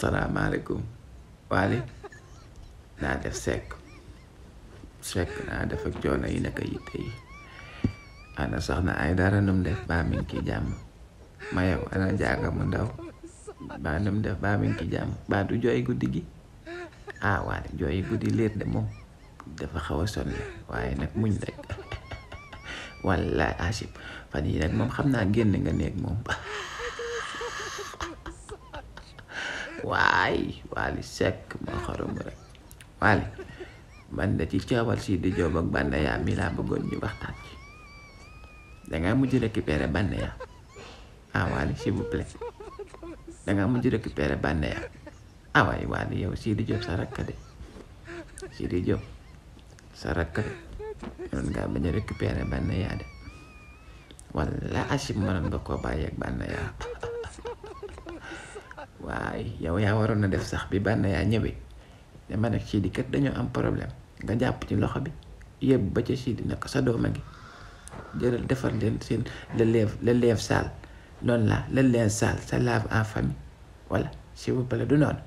salaamaaleykum Waly naa def Seck naa def ak coono yi naka yitte yi ana soxna ay dara num def baa mi ngi ci jàmm ma yow ana jaaga mu ndaw baa num def baa mi ngi ci jàmm baa du jooy guddi gi Waly jooy guddi leer de moom dafa xaw a sonn waaye nag muñ rek wallaay asib fan yi nag moom xam naa génn nga néeg moom Waly Seck moo xorom rek Waly man da ci coowal Sidi Diop ak Banaya mi laa bëggoon ñu waxtaan ci dangaa mujj récupérer Banaya Waly s'il vous plaît dangaa mujj récupérer Banaya waay Waly yow Sidi Diop sa rakk de Sidi Diop sa rakk de yoon ngaa bañ a récupérer Banaya de walla asib mënoon nga koo bàyyi ak Banaya waaye yow yaa waroon na def sax bi Banaya ñëwee dama nag Sidi kat dañoo am problème nga jàpp ci loxo bi yëpp ba ca Sidi nag sa doom a ngi jëral defar leen seen le lève sale noonu le linge sale ça lave en famille voilà s'il vous plaît du noonu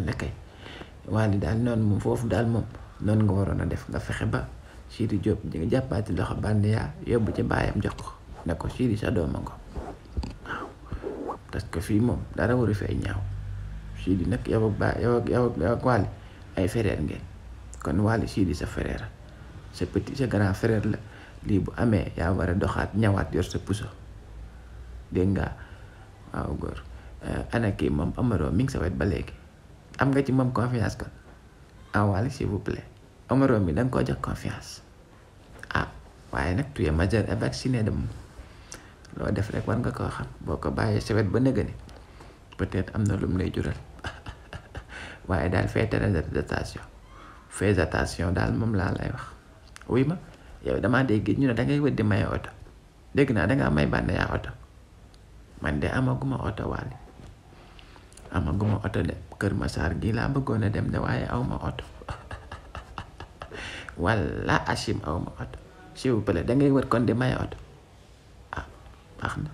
la kay Waly daal noonu moom foofu daal moom noonu nga waroon a def nga fexe ba Sidi Diop di nga jàppaati loxo Banaya yóbbu ci baayam jox ko ne ko Sidi sa doom a ngo waaw parce que fii moom dara waru fay ñaaw Sidi nag yow ak Waly ay frère ngeen kon Waly Sidi sa frère sa petit sa grand frère la lii bu amee yaa war a doxaat ñawaat yor sa puso dégg nga waaw góor ana kii moom Amaro mi ngi sa wet ba léegi am nga ci moom confiance kon Waly s'il vous plaît Amaro mi danga koo jox confiance waaye nag tu es majeur et vacciné de moom loo def rek war nga koo xam boo ko bàyyee sa wet ba nëgëni peut-être am na lum lay jural waaye daal fais attention daal moom laa lay wax wuy ma yow damaa dégg ñu ne dangay wëddi maye oto dégg naa dangaa may Banaya oto man de amaguma oto Waly amaguma oto de Kër Massar gi laa bëggoon a dem de waaye awma oto walla asim awma oto s'il vous plaît dangay wër kon di maye oto baax na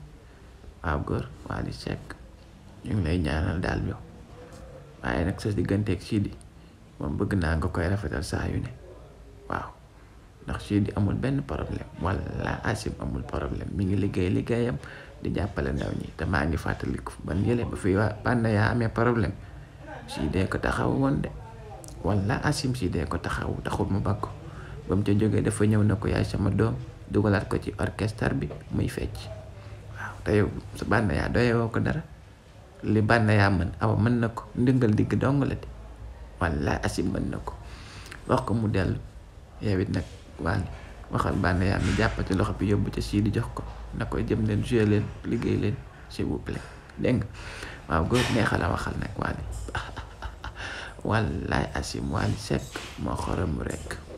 waaw góor Waly Seck ñu ngi lay ñaanal daal yow waaye nag sa digganteeg Sidi moom bëgg naa nga koy rafetal saa yu ne waaw ndax Sidi amul benn problème walla asim amul problème mi ngi liggéeyam di jàppale ndaw ñi te maa ngi fàttaliku ban yële ba fi Banaya amee problème Sidi ko taxaw woon de walla asim Sidi ko taxaw taxul mu bakko ba mu ca jógee dafa ñëw na ko yaay sama doom dugalaat ko ci orchestre bi muy fecc waaw te yow sa Banaya doyewoo ko dara li Banaya mën awa mën na ko ndëngal digg dong la de walla asim mën na ko wax ko mu dellu yow it nag Waly waxal Banaya mi jàppati loxo bi yóbbu ca Sidi jox ko na koy jëm leen jouer leen liggéey leen s'il vous plaît dégg nga waaw góor neexal a waxal nag Waly wallaay asim Waly Seck moo xorom rek